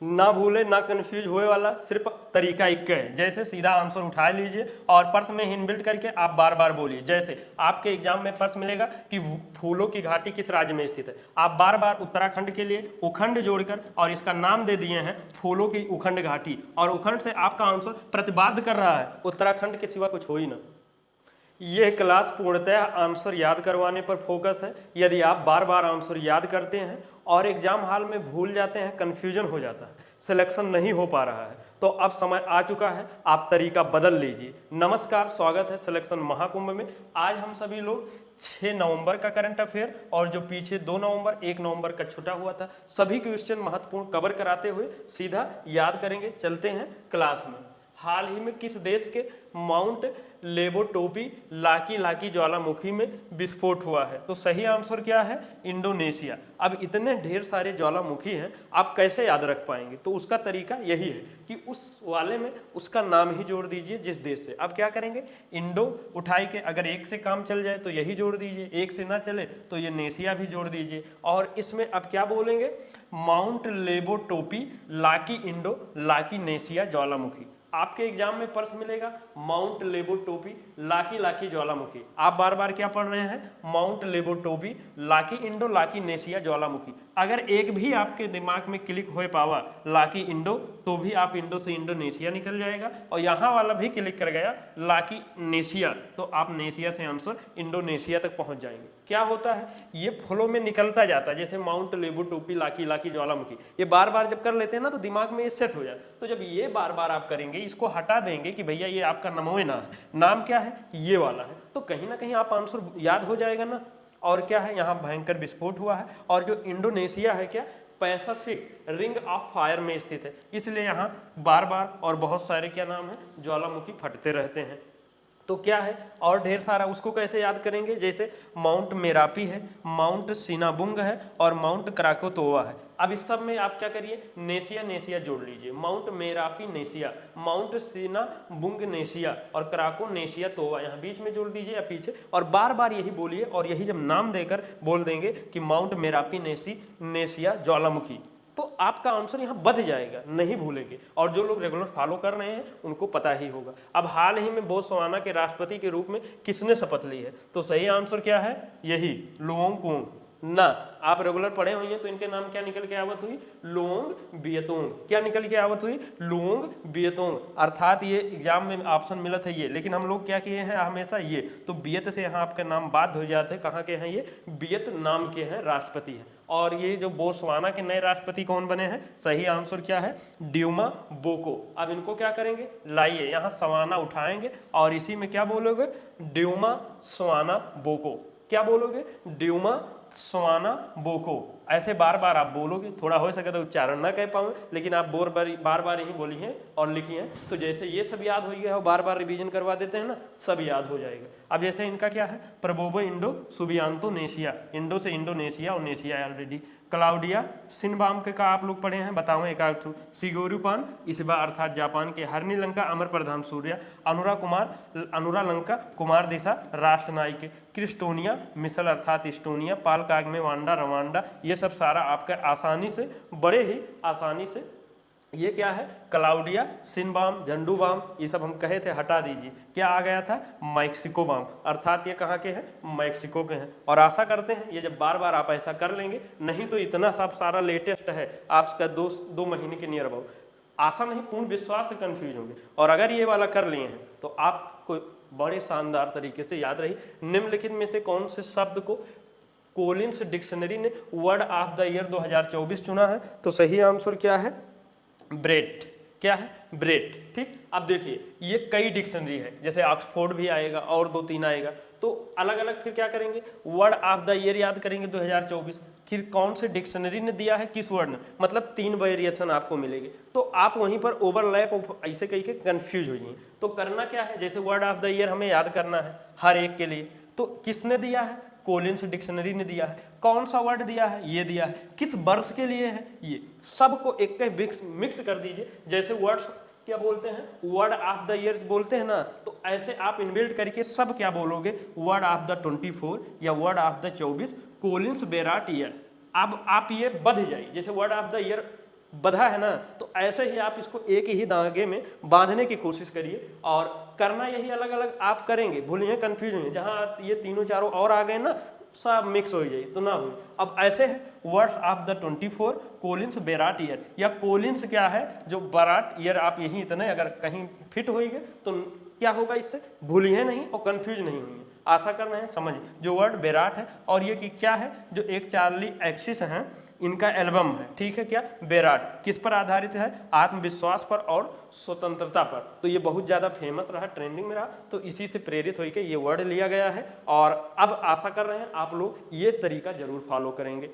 ना भूले ना कंफ्यूज हुए वाला सिर्फ तरीका एक है। जैसे सीधा आंसर उठा लीजिए और पर्स में इनबिल्ट करके आप बार बार बोलिए। जैसे आपके एग्जाम में पर्स मिलेगा कि फूलों की घाटी किस राज्य में स्थित है, आप बार बार उत्तराखंड के लिए उखंड जोड़कर और इसका नाम दे दिए हैं फूलों की उखंड घाटी, और उखंड से आपका आंसर प्रतिपाद्य कर रहा है उत्तराखंड के सिवा कुछ हो ही ना। यह क्लास पूर्णतः आंसर याद करवाने पर फोकस है। यदि आप बार बार आंसर याद करते हैं और एग्जाम हॉल में भूल जाते हैं, कन्फ्यूजन हो जाता है, सिलेक्शन नहीं हो पा रहा है, तो अब समय आ चुका है, आप तरीका बदल लीजिए। नमस्कार, स्वागत है सिलेक्शन महाकुंभ में। आज हम सभी लोग 6 नवंबर का करंट अफेयर और जो पीछे 2 नवंबर 1 नवंबर का छुटा हुआ था सभी क्वेश्चन महत्वपूर्ण कवर कराते हुए सीधा याद करेंगे। चलते हैं क्लास में। हाल ही में किस देश के माउंट लेबोटोपी लाकी ज्वालामुखी में विस्फोट हुआ है? तो सही आंसर क्या है? इंडोनेशिया। अब इतने ढेर सारे ज्वालामुखी हैं, आप कैसे याद रख पाएंगे? तो उसका तरीका यही है कि उस वाले में उसका नाम ही जोड़ दीजिए जिस देश से। अब क्या करेंगे? इंडो उठाई के अगर एक से काम चल जाए तो यही जोड़ दीजिए, एक से ना चले तो ये नेशिया भी जोड़ दीजिए। और इसमें अब क्या बोलेंगे? माउंट लेबोटोपी लाकी इंडो लाकी नेशिया ज्वालामुखी। आपके एग्जाम में पर्स मिलेगा माउंट लेबोटोपी लाकी ज्वालामुखी। आप बार बार क्या पढ़ रहे हैं? माउंट लेबोटोपी लाकी इंडो लाकी नेशिया ज्वालामुखी। अगर एक भी आपके दिमाग में क्लिक हो पावा लाकी इंडो, तो भी आप इंडो से इंडोनेशिया निकल जाएगा, और यहाँ वाला भी क्लिक कर गया लाकी नेशिया, तो आप नेशिया से आंसर इंडोनेशिया तक पहुंच जाएंगे। क्या होता है? ये फ्लो में निकलता जाता है, जैसे माउंट लेबोटोपी लाकी ज्वालामुखी, ये बार बार जब कर लेते हैं ना तो दिमाग में ये सेट हो जाए। तो जब ये बार बार आप करेंगे, इसको हटा देंगे कि भैया ये आपका नमोए ना है, नाम क्या है? ये वाला है, तो कहीं ना कहीं आप आंसर याद हो जाएगा ना। और क्या है? यहाँ भयंकर विस्फोट हुआ है, और जो इंडोनेशिया है क्या, पैसिफिक रिंग ऑफ फायर में स्थित है, इसलिए यहाँ बार बार और बहुत सारे क्या नाम है, ज्वालामुखी फटते रहते हैं। तो क्या है? और ढेर सारा, उसको कैसे याद करेंगे? जैसे माउंट मेरापी है, माउंट सिनाबुंग है और माउंट क्राकोतोवा है। अब इस सब में आप क्या करिए? नेशिया जोड़ लीजिए। माउंट मेरापी नेशिया, माउंट सिनाबुंग नेशिया और क्राको नेशिया तोवा, यहाँ बीच में जोड़ दीजिए या पीछे, और बार बार यही बोलिए। और यही जब नाम देकर बोल देंगे कि माउंट मेरापी नेशिया ज्वालामुखी, तो आपका आंसर यहाँ बच जाएगा, नहीं भूलेंगे। और जो लोग रेगुलर फॉलो कर रहे हैं उनको पता ही होगा। अब हाल ही में बोत्सवाना के राष्ट्रपति के रूप में किसने शपथ ली है? तो सही आंसर क्या है? यही लुओंग कुंग ना। आप रेगुलर पढ़े हुए हैं तो इनके नाम क्या निकल के आवत हुई? लुओंग बियतोंग। क्या निकल के आवत हुई? लुओंग बियतोंग। अर्थात ये एग्जाम में ऑप्शन मिलत है ये, लेकिन हम लोग क्या किए हैं हमेशा ये, तो बियत से यहाँ आपके नाम बाध्य हो जाते हैं। कहाँ के हैं ये? वियतनाम के हैं, राष्ट्रपति हैं। और ये जो बोत्सवाना के नए राष्ट्रपति कौन बने हैं? सही आंसर क्या है? ड्यूमा बोको। अब इनको क्या करेंगे? लाइए यहाँ सवाना उठाएंगे और इसी में क्या बोलोगे? Dumas sauna Boko. क्या बोलोगे? Dumas sauna Boko. ऐसे बार बार आप बोलोगे, थोड़ा हो सके तो उच्चारण ना कह पाऊँ, लेकिन आप बार बार ही बोली हैं और लिखी हैं, तो जैसे ये सब याद हो गया हो, बार बार रिवीजन करवा देते हैं ना, सब याद हो जाएगा। अब जैसे इनका क्या है? प्रबोबो इंडो सुबियांतो नेशिया, इंडो से इंडोनेशिया और नेशिया ऑलरेडी। क्लाउडिया सिनबाम के का आप लोग पढ़े हैं, बताओ एक आध ठो। सिगोरुपान इस्बा अर्थात जापान के। हरनी लंका अमर प्रधान सूर्या। अनुरा लंका कुमार दिशा राष्ट्रनायक। क्रिस्टोनिया मिसल अर्थात इस्टोनिया। पाल कागमे वांडा रवांडा। ये सब सारा आपका आसानी से, बड़े ही आसानी से, ये क्या है? क्लाउडिया सिनबाम झंडूबाम, ये सब हम कहे थे, हटा दीजिए। क्या आ गया था? मैक्सिको बाम, अर्थात ये कहाँ के हैं? मैक्सिको के हैं। और आशा करते हैं ये जब बार बार आप ऐसा कर लेंगे, नहीं तो इतना सब सारा लेटेस्ट है आपका 2 महीने के नियर अबाउट, आशा नहीं पूर्ण विश्वास से कन्फ्यूज होंगे। और अगर ये वाला कर लिए हैं तो आपको बड़े शानदार तरीके से याद रही। निम्नलिखित में से कौन से शब्द को कोलिन्स डिक्शनरी ने वर्ड ऑफ द ईयर 2024 चुना है? तो सही आंसर क्या है? ब्रेड। क्या है? ब्रेड। ठीक। अब देखिए ये कई डिक्शनरी है, जैसे ऑक्सफोर्ड भी आएगा और 2-3 आएगा, तो अलग अलग फिर क्या करेंगे? वर्ड ऑफ द ईयर याद करेंगे 2024, फिर कौन से डिक्शनरी ने दिया है, किस वर्ड ने, मतलब 3 वेरिएशन आपको मिलेंगे। तो आप वहीं पर ओवरलैप ऐसे कहीं के कंफ्यूज हो जाइए। तो करना क्या है? जैसे वर्ड ऑफ द ईयर हमें याद करना है हर एक के लिए, तो किसने दिया है? कोलिन्स डिक्शनरी ने दिया है। कौन सा वर्ड दिया है? ये दिया है। किस वर्ष के लिए है? ये सबको एक मिक्स कर दीजिए। जैसे वर्ड्स क्या बोलते हैं? वर्ड ऑफ द ईयर बोलते हैं ना, तो ऐसे आप इनबिल्ट करके सब क्या बोलोगे? वर्ड ऑफ द 24 या word of the 24 Collins बेराट year. अब आप ये बढ़ जाइए, जैसे वर्ड ऑफ द ईयर बधा है ना, तो ऐसे ही आप इसको एक ही धागे में बांधने की कोशिश करिए और करना यही अलग अलग आप करेंगे, भूलिए कंफ्यूज हुई, जहाँ ये तीनों चारों और आ गए ना सब मिक्स हो जाए तो ना हो। अब ऐसे है words of the 24 Collins बेराट year, या कोलिन्स क्या है जो बराट ईयर, आप यही इतने अगर कहीं फिट होइए तो क्या होगा, इससे भूलिए नहीं और कंफ्यूज नहीं होंगे। आशा कर रहे हैं समझ, जो वर्ड बेराट है और ये कि क्या है, जो एक चार्ली एक्सिस हैं इनका एल्बम है, ठीक है, क्या बेराट किस पर आधारित है, आत्मविश्वास पर और स्वतंत्रता पर। तो ये बहुत ज़्यादा फेमस रहा, ट्रेंडिंग में रहा, तो इसी से प्रेरित होकर ये वर्ड लिया गया है। और अब आशा कर रहे हैं आप लोग ये तरीका जरूर फॉलो करेंगे।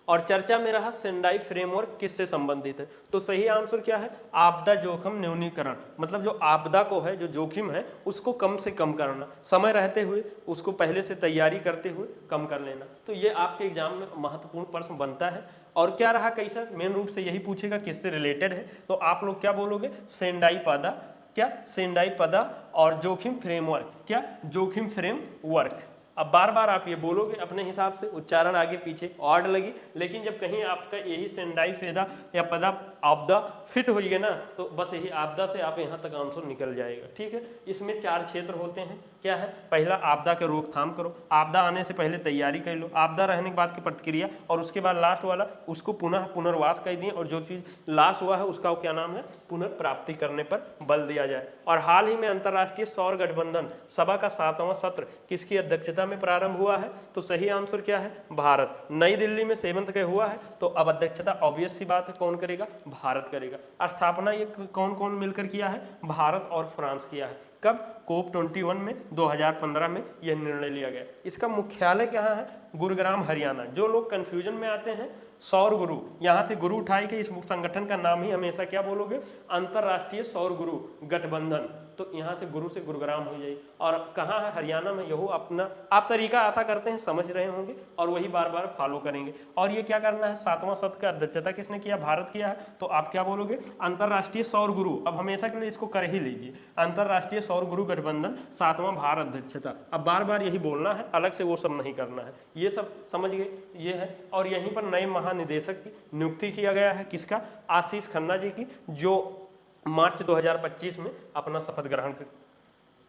और चर्चा में रहा सेंडाई फ्रेमवर्क किससे संबंधित है, तो सही आंसर क्या है, आपदा जोखिम न्यूनीकरण, मतलब जो आपदा को है, जो जोखिम है उसको कम से कम करना, समय रहते हुए उसको पहले से तैयारी करते हुए कम कर लेना। तो ये आपके एग्जाम में महत्वपूर्ण प्रश्न बनता है। और क्या रहा कैसा, मेन रूप से यही पूछेगा किससे रिलेटेड है, तो आप लोग क्या बोलोगे, सेंडाई पदा, क्या सेंडाई पदा और जोखिम फ्रेमवर्क, क्या जोखिम फ्रेमवर्क। अब बार बार आप ये बोलोगे अपने हिसाब से, उच्चारण आगे पीछे ऑड लगी, लेकिन जब कहीं आपका यही सेंडाई फेदा या पदा आपदा फिट होइए ना, तो बस यही आपदा से आप यहाँ तक आंसर निकल जाएगा, ठीक है। इसमें 4 क्षेत्र होते हैं, क्या है, पहला आपदा के रोकथाम करो, आपदा आने से पहले तैयारी कर लो, आपदा रहने के बाद की प्रतिक्रिया, और उसके बाद लास्ट वाला उसको पुनर्वास कर दिए, और जो चीज़ लास्ट हुआ है उसका क्या नाम है, पुनर्प्राप्ति करने पर बल दिया जाए। और हाल ही में अंतर्राष्ट्रीय सौर गठबंधन सभा का 7वां सत्र किसकी अध्यक्षता में प्रारंभ हुआ है, तो सही आंसर क्या है, भारत। नई दिल्ली में 7th के हुआ है, तो अब अध्यक्षता ऑब्वियस सी बात है कौन करेगा, भारत करेगा। स्थापना ये कौन कौन मिलकर किया है, भारत और फ्रांस किया है। कब, कोप 21 में 2015 में यह निर्णय लिया गया। इसका मुख्यालय कहाँ है, गुरुग्राम हरियाणा। जो लोग कंफ्यूजन में आते हैं, सौर गुरु, यहाँ से गुरु उठाई के इस संगठन का नाम ही हमेशा क्या बोलोगे, अंतरराष्ट्रीय सौर गुरु गठबंधन, तो यहाँ से गुरु से गुरुग्राम हो जाए। और कहाँ है, हरियाणा में। यहो अपना आप तरीका आशा करते हैं समझ रहे होंगे और वही बार बार फॉलो करेंगे। और ये क्या करना है, 7वां सत्र का अध्यक्षता किसने किया, भारत किया है, तो आप क्या बोलोगे, अंतरराष्ट्रीय सौर गुरु। अब हमेशा के लिए इसको कर ही लीजिए, अंतरराष्ट्रीय सौर गुरु गठबंधन 7वां भारत अध्यक्षता। अब बार बार यही बोलना है, अलग से वो सब नहीं करना है, ये सब समझ गए, ये है। और यहीं पर नए महानिदेशक की नियुक्ति किया गया है, किसका, आशीष खन्ना जी की, जो मार्च 2025 में अपना शपथ ग्रहण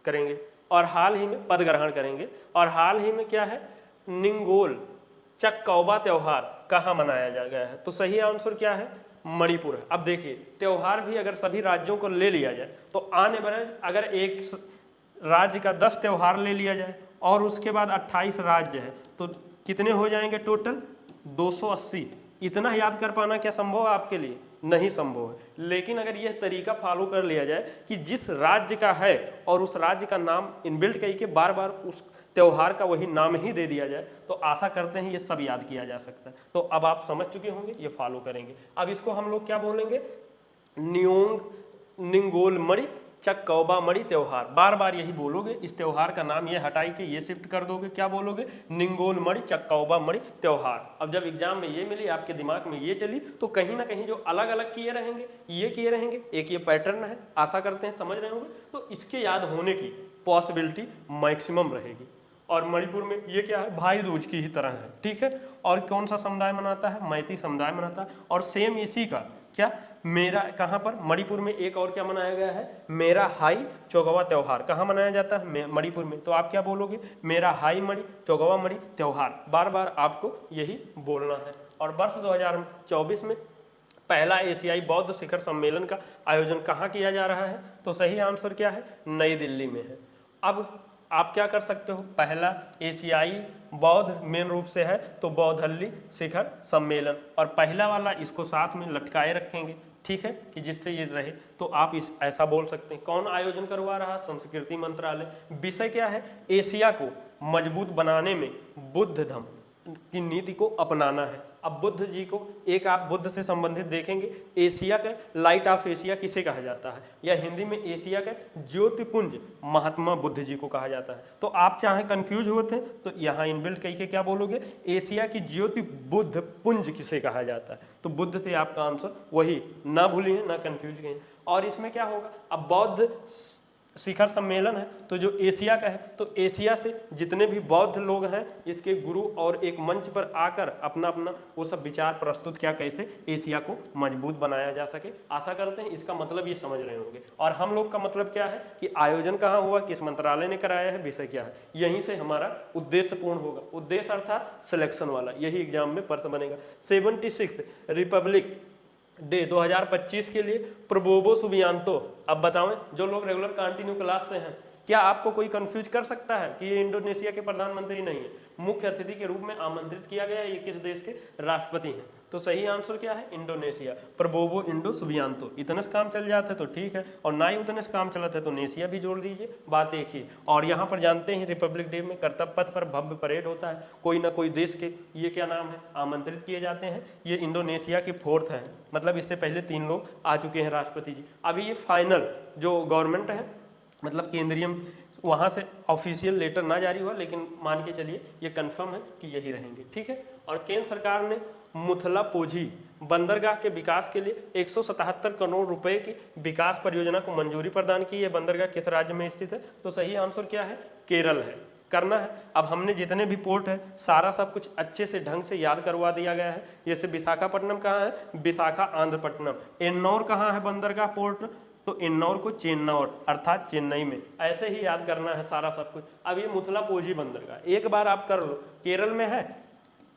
करेंगे और हाल ही में पद ग्रहण करेंगे। और हाल ही में क्या है, निंगोल चक्कौबा त्यौहार कहाँ मनाया जा गया है, तो सही आंसर क्या है, मणिपुर है। अब देखिए त्यौहार भी अगर सभी राज्यों को ले लिया जाए तो आने वाले, अगर एक राज्य का 10 त्यौहार ले लिया जाए और उसके बाद 28 राज्य है, तो कितने हो जाएंगे टोटल, 280। इतना याद कर पाना क्या संभव है आपके लिए, नहीं संभव है। लेकिन अगर यह तरीका फॉलो कर लिया जाए कि जिस राज्य का है और उस राज्य का नाम इनबिल्ट करके बार बार उस त्योहार का वही नाम ही दे दिया जाए, तो आशा करते हैं ये सब याद किया जा सकता है। तो अब आप समझ चुके होंगे, ये फॉलो करेंगे। अब इसको हम लोग क्या बोलेंगे, न्योंग निंगोल मणि चक्कौबा मणि त्योहार। बार बार यही बोलोगे, इस त्योहार का नाम ये हटाई के ये शिफ्ट कर दोगे, क्या बोलोगे, निंगोल मणि चक्कौबा मणि त्योहार। अब जब एग्जाम में ये मिली, आपके दिमाग में ये चली, तो कहीं ना कहीं जो अलग अलग किए रहेंगे, ये किए रहेंगे, एक ये पैटर्न है, आशा करते हैं समझ रहे होंगे, तो इसके याद होने की पॉसिबिलिटी मैक्सिमम रहेगी। और मणिपुर में ये क्या है, भाई दूज की ही तरह है, ठीक है। और कौन सा समुदाय मनाता है, मैती समुदाय मनाता है। और सेम इसी का क्या, मेरा कहाँ पर, मणिपुर में एक और क्या मनाया गया है, मेरा हाई चौगवा त्योहार कहाँ मनाया जाता है, मणिपुर में। तो आप क्या बोलोगे, मेरा हाई मणि चौगवा मणि त्योहार। बार बार आपको यही बोलना है। और वर्ष 2024 में पहला एशियाई बौद्ध शिखर सम्मेलन का आयोजन कहाँ किया जा रहा है, तो सही आंसर क्या है, नई दिल्ली में है। अब आप क्या कर सकते हो, पहला एशियाई बौद्ध मेन रूप से है तो बौद्धल्ली शिखर सम्मेलन, और पहला वाला इसको साथ में लटकाए रखेंगे, ठीक है, कि जिससे ये रहे। तो आप इस ऐसा बोल सकते हैं। कौन आयोजन करवा रहा, संस्कृति मंत्रालय। विषय क्या है, एशिया को मजबूत बनाने में बुद्ध धर्म की नीति को अपनाना है। अब बुद्ध जी को एक आप बुद्ध से संबंधित देखेंगे, एशिया का लाइट ऑफ एशिया किसे कहा जाता है, या हिंदी में एशिया का ज्योतिपुंज महात्मा बुद्ध जी को कहा जाता है। तो आप चाहे कंफ्यूज होते हैं तो यहाँ इनबिल्ट कही के क्या बोलोगे, एशिया की ज्योति बुद्ध पुंज किसे कहा जाता है, तो बुद्ध से आपका आंसर वही, ना भूलिए ना कंफ्यूज करें। और इसमें क्या होगा, अब बौद्ध शिखर सम्मेलन है तो जो एशिया का है, तो एशिया से जितने भी बौद्ध लोग हैं इसके गुरु और एक मंच पर आकर अपना अपना वो सब विचार प्रस्तुत किया कैसे एशिया को मजबूत बनाया जा सके। आशा करते हैं इसका मतलब ये समझ रहे होंगे। और हम लोग का मतलब क्या है कि आयोजन कहाँ हुआ, किस मंत्रालय ने कराया है, विषय क्या है, यहीं से हमारा उद्देश्य पूर्ण होगा। उद्देश्य अर्थात सिलेक्शन वाला, यही एग्जाम में प्रश्न बनेगा। 76 रिपब्लिक डे 2025 के लिए प्रबोवो सुबियांतो। अब बताओ जो लोग रेगुलर कंटिन्यू क्लास से हैं, क्या आपको कोई कंफ्यूज कर सकता है कि ये इंडोनेशिया के प्रधानमंत्री नहीं है? मुख्य अतिथि के रूप में आमंत्रित किया गया है। ये किस देश के राष्ट्रपति हैं? तो सही आंसर क्या है? Indonesia, Prabowo Indo Subianto. इतने से काम चल जाता है तो ठीक है, और ना ही उतने से काम चला था तो नेशिया भी जोड़ दीजिए, बात एक ही। और यहाँ पर जानते हैं रिपब्लिक डे में कर्तव्य पथ पर भव्य परेड होता है, कोई ना कोई देश के ये क्या नाम है आमंत्रित किए जाते हैं। ये इंडोनेशिया के 4th है, मतलब इससे पहले 3 लोग आ चुके हैं राष्ट्रपति जी। अभी ये फाइनल जो गवर्नमेंट है, मतलब केंद्रीय, वहाँ से ऑफिशियल लेटर ना जारी हुआ, लेकिन मान के चलिए ये कंफर्म है कि यही रहेंगे, ठीक है। और केंद्र सरकार ने मुथलापोझी बंदरगाह के विकास के लिए 177 करोड़ रुपए की विकास परियोजना को मंजूरी प्रदान की है। बंदरगाह किस राज्य में स्थित है? तो सही आंसर क्या है? केरल है। करना है। अब हमने जितने भी पोर्ट है सारा सब कुछ अच्छे से ढंग से याद करवा दिया गया है। जैसे विशाखापट्टनम कहाँ है? विशाखा आंध्रपट्टनम। एन्नौर कहाँ है बंदरगाह पोर्ट? तो एन्नौर को चेन्नौर अर्थात चेन्नई में। ऐसे ही याद करना है सारा सब कुछ। अब ये मुथलापोझी बंदरगाह एक बार आप कर लो, केरल में है,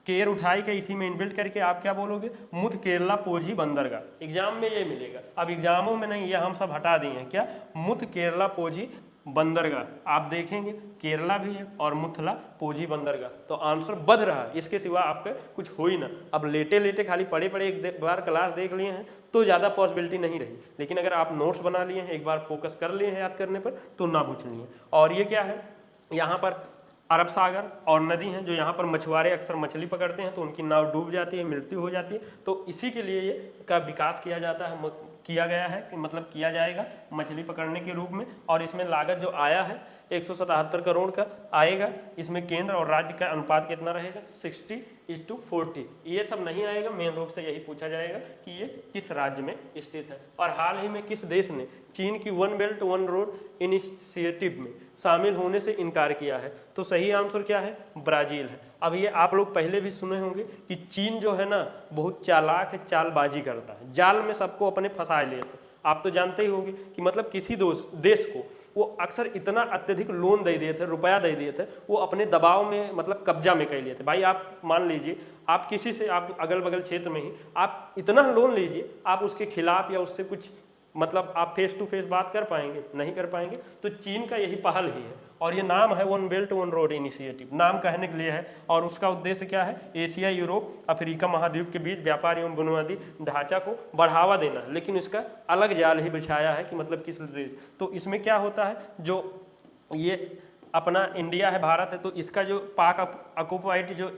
केर उठाई के इसी में इनबिल्ट करके आप क्या बोलोगे? मुथ केरला पोझी बंदरगाह। एग्जाम में ये मिलेगा। अब एग्जामों में नहीं, ये हम सब हटा दिए हैं। क्या? मुथ केरला पोझी बंदरगाह। आप देखेंगे केरला भी है और मुथला पोझी बंदरगाह, तो आंसर बद रहा है। इसके सिवा आपके कुछ हो ही ना। अब लेटे लेटे खाली पढ़े पढ़े एक बार क्लास देख लिए हैं तो ज़्यादा पॉसिबिलिटी नहीं रही, लेकिन अगर आप नोट्स बना लिए हैं, एक बार फोकस कर लिए हैं याद करने पर, तो ना पूछ लिए। और ये क्या है? यहाँ पर अरब सागर और नदी हैं, जो यहाँ पर मछुआरे अक्सर मछली पकड़ते हैं तो उनकी नाव डूब जाती है, मृत्यु हो जाती है। तो इसी के लिए ये का विकास किया जाता है, किया गया है कि मतलब किया जाएगा मछली पकड़ने के रूप में। और इसमें लागत जो आया है 177 करोड़ का आएगा। इसमें केंद्र और राज्य का अनुपात कितना रहेगा? 60:40। ये सब नहीं आएगा, मेन रूप से यही पूछा जाएगा कि ये किस राज्य में स्थित है। और हाल ही में किस देश ने चीन की one belt one road initiative में शामिल होने से इनकार किया है? तो सही आंसर क्या है? ब्राजील है। अब ये आप लोग पहले भी सुने होंगे कि चीन जो है ना बहुत चालाक है, चालबाजी करता है, जाल में सबको अपने फंसा लेते। आप तो जानते ही होंगे कि मतलब किसी देश को वो अक्सर इतना अत्यधिक लोन दे दिए थे, रुपया दे दिए थे, वो अपने दबाव में मतलब कब्जा में कर लिए थे। भाई आप मान लीजिए आप किसी से, आप अगल बगल क्षेत्र में ही आप इतना लोन लीजिए, आप उसके खिलाफ या उससे कुछ मतलब आप फेस टू फेस बात कर पाएंगे? नहीं कर पाएंगे। तो चीन का यही पहल ही है, और ये नाम है one belt one road initiative. नाम कहने के लिए है, और उसका उद्देश्य क्या है? एशिया, यूरोप, अफ्रीका महाद्वीप के बीच व्यापार एवं बुनियादी ढांचा को बढ़ावा देना है। लेकिन इसका अलग जाल ही बिछाया है कि मतलब किस। तो इसमें क्या होता है, जो ये अपना इंडिया है, भारत है, तो इसका जो पाक ऑक्युपाइड जो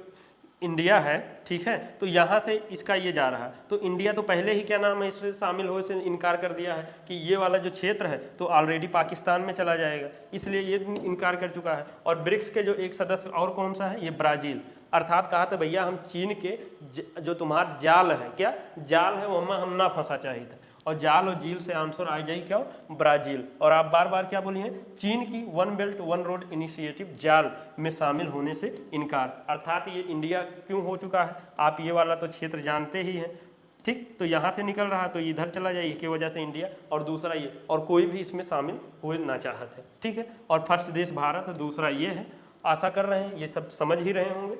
इंडिया है, ठीक है, तो यहाँ से इसका ये जा रहा है। तो इंडिया तो पहले ही क्या नाम है इसमें शामिल हो से इनकार कर दिया है कि ये वाला जो क्षेत्र है तो ऑलरेडी पाकिस्तान में चला जाएगा, इसलिए ये इनकार कर चुका है। और ब्रिक्स के जो एक सदस्य और कौन सा है? ये ब्राज़ील। अर्थात कहा था भैया हम चीन के जो तुम्हारा जाल है, क्या जाल है, वहाँ हम ना फंसा चाहिए था। और जाल और झील से आंसर आ जाए क्या? ब्राजील। और आप बार बार क्या बोलिए? चीन की one belt one road initiative जाल में शामिल होने से इनकार। अर्थात ये इंडिया क्यों हो चुका है? आप ये वाला तो क्षेत्र जानते ही हैं, ठीक। तो यहाँ से निकल रहा तो इधर चला जाए की वजह से इंडिया, और दूसरा ये, और कोई भी इसमें शामिल हुए ना चाहते, ठीक है। और फर्स्ट देश भारत है, दूसरा ये है। आशा कर रहे हैं ये सब समझ ही रहे होंगे।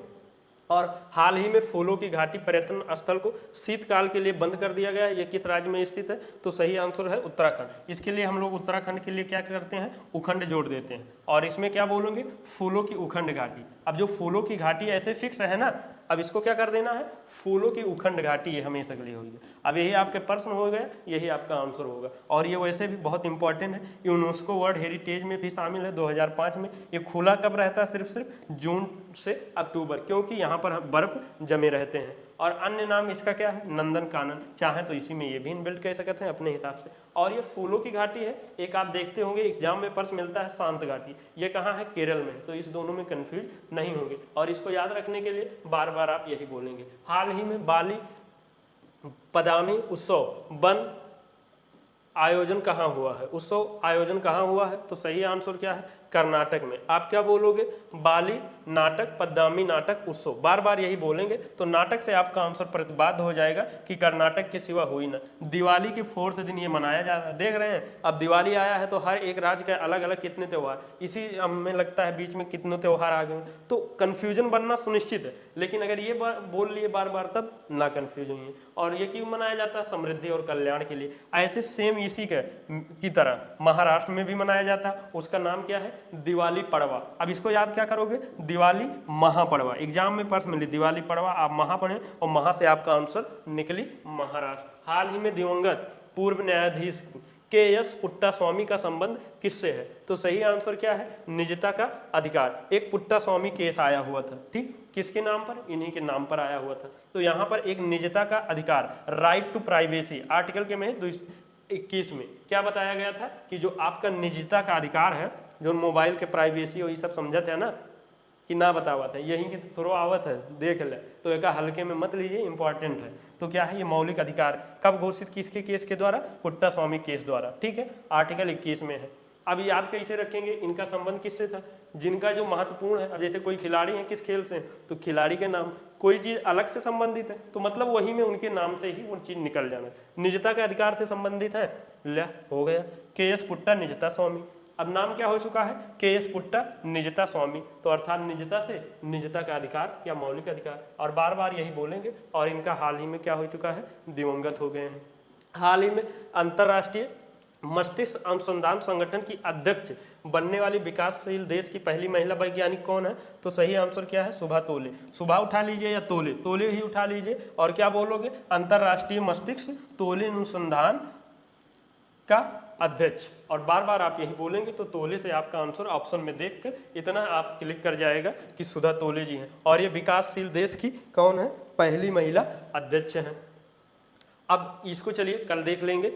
और हाल ही में फूलों की घाटी पर्यटन स्थल को शीतकाल के लिए बंद कर दिया गया है। ये किस राज्य में स्थित है? तो सही आंसर है उत्तराखंड। इसके लिए हम लोग उत्तराखंड के लिए क्या करते हैं? उखंड जोड़ देते हैं, और इसमें क्या बोलेंगे? फूलों की उखंड घाटी। अब जो फूलों की घाटी ऐसे फिक्स है ना, अब इसको क्या कर देना है? फूलों की उखंड घाटी ये हमेशा के लिए होगी। अब यही आपके प्रश्न हो गए, यही आपका आंसर होगा। और ये वैसे भी बहुत इंपॉर्टेंट है, यूनेस्को वर्ल्ड हेरिटेज में भी शामिल है 2005 में। ये खुला कब रहता है? सिर्फ जून से अक्टूबर, क्योंकि यहाँ पर बर्फ जमे रहते हैं। और अन्य नाम इसका क्या है? नंदन कानन। चाहे तो इसी में ये भी इनबिल्ट कह सकते हैं अपने हिसाब से। और ये फूलों की घाटी है। एक आप देखते होंगे एग्जाम में प्रश्न मिलता है शांत घाटी, ये कहाँ है? केरल में। तो इस दोनों में कंफ्यूज नहीं होंगे, और इसको याद रखने के लिए बार बार आप यही बोलेंगे। हाल ही में बाली पदामी उत्सव वन आयोजन कहाँ हुआ है, उत्सव आयोजन कहाँ हुआ है, तो सही आंसर क्या है, कर्नाटक में। आप क्या बोलोगे, बाली नाटक पद्दामी नाटक उत्सव, बार बार यही बोलेंगे तो नाटक से आपका आंसर प्रतिपाद्य हो जाएगा कि कर्नाटक के सिवा हुई ना। दिवाली के 4th दिन ये मनाया जा रहा है, देख रहे हैं। अब दिवाली आया है तो हर एक राज्य का अलग अलग कितने त्यौहार, इसी हमें लगता है बीच में कितने त्यौहार आ गए, तो कन्फ्यूजन बनना सुनिश्चित है। लेकिन अगर ये बोल लिए बार बार तब ना कन्फ्यूजन है। और ये क्यों मनाया जाता है, समृद्धि और कल्याण के लिए। ऐसे सेम इसी की तरह महाराष्ट्र में भी मनाया जाता है, उसका नाम क्या है, दिवाली पड़वा। अब इसको याद क्या करोगे, दिवाली महापड़वा। एग्जाम में प्रश्न मिली दिवाली पड़वा, आप महा पढ़े और महा से आपका आंसर निकली महाराष्ट्र। हाल ही में दिवंगत पूर्व न्यायाधीश KS पुट्टास्वामी का संबंध किससे है, तो सही आंसर क्या है, निजता का अधिकार। एक पुट्टास्वामी केस आया हुआ था, ठीक, किसके नाम पर, इन्हीं के नाम पर आया हुआ था। तो यहाँ पर एक निजता का अधिकार, राइट टू प्राइवेसी, आर्टिकल के में 21 में क्या बताया गया था कि जो आपका निजता का अधिकार है, जो मोबाइल के प्राइवेसी और ये सब समझते हैं ना कि ना बतावत है, यही के थ्रो आवत है, देख ले, तो एक हल्के में मत लीजिए, इंपॉर्टेंट है। तो क्या है, ये मौलिक अधिकार कब घोषित, किसके केस के द्वारा, पुट्टास्वामी केस द्वारा, ठीक है, आर्टिकल 21 में है। अब याद कैसे रखेंगे, इनका संबंध किससे था, जिनका जो महत्वपूर्ण है। अब जैसे कोई खिलाड़ी है, किस खेल से, तो खिलाड़ी के नाम, कोई चीज अलग से संबंधित है तो मतलब वही में उनके नाम से ही वो चीज निकल जाना। निजता के अधिकार से संबंधित है, ले हो गया, KS पुट्टा निजता स्वामी। अब नाम क्या हो चुका है, KS पुट्टा निजता स्वामी, तो अर्थात निजता से निजता का अधिकार या मौलिक अधिकार, और बार बार यही बोलेंगे। और इनका हाल ही में क्या हो चुका है, दिवंगत हो गए हैं। हाल ही में अंतर्राष्ट्रीय मस्तिष्क अनुसंधान संगठन की अध्यक्ष बनने वाली विकासशील देश की पहली महिला वैज्ञानिक कौन है, तो सही आंसर क्या है, सुभा तोले। सुभा उठा लीजिए या तोले, तोले ही उठा लीजिए, और क्या बोलोगे, अंतर्राष्ट्रीय मस्तिष्क तोले अनुसंधान का अध्यक्ष, और बार बार आप यही बोलेंगे तो तोले से आपका आंसर ऑप्शन में देखकर इतना आप क्लिक कर जाएगा कि सुधा तोले जी हैं, और ये विकासशील देश की कौन है, पहली महिला अध्यक्ष हैं। अब इसको चलिए कल देख लेंगे।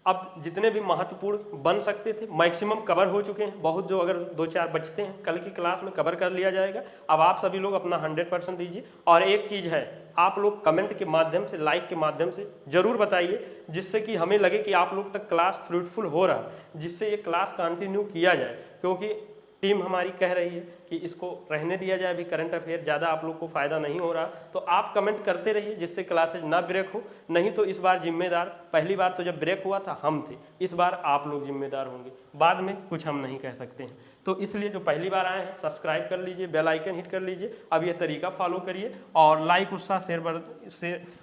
अब जितने भी महत्वपूर्ण बन सकते थे मैक्सिमम कवर हो चुके हैं, बहुत जो अगर 2-4 बचते हैं कल की क्लास में कवर कर लिया जाएगा। अब आप सभी लोग अपना 100% दीजिए। और एक चीज़ है, आप लोग कमेंट के माध्यम से, लाइक के माध्यम से जरूर बताइए, जिससे कि हमें लगे कि आप लोग तक क्लास फ्रूटफुल हो रहा है, जिससे ये क्लास कंटिन्यू किया जाए। क्योंकि टीम हमारी कह रही है कि इसको रहने दिया जाए, अभी करंट अफेयर ज़्यादा आप लोग को फ़ायदा नहीं हो रहा, तो आप कमेंट करते रहिए जिससे क्लासेज ना ब्रेक हो। नहीं तो इस बार जिम्मेदार, पहली बार तो जब ब्रेक हुआ था हम थे, इस बार आप लोग जिम्मेदार होंगे, बाद में कुछ हम नहीं कह सकते हैं। तो इसलिए जो पहली बार आए हैं सब्सक्राइब कर लीजिए, बेल आइकन हिट कर लीजिए। अब ये तरीका फॉलो करिए, और लाइक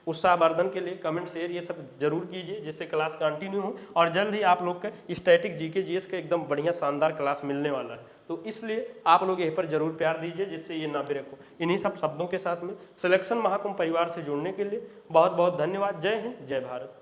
उत्साहवर्धन के लिए कमेंट शेयर ये सब जरूर कीजिए, जिससे क्लास कंटिन्यू हो। और जल्द ही आप लोग का स्टैटिक जीके जीएस का एकदम बढ़िया शानदार क्लास मिलने वाला है, तो इसलिए आप लोग यहीं पर जरूर प्यार दीजिए, जिससे ये ना ब्रेक हो। इन्हीं सब शब्दों के साथ में सिलेक्शन महाकुंभ परिवार से जुड़ने के लिए बहुत बहुत धन्यवाद। जय हिंद, जय भारत।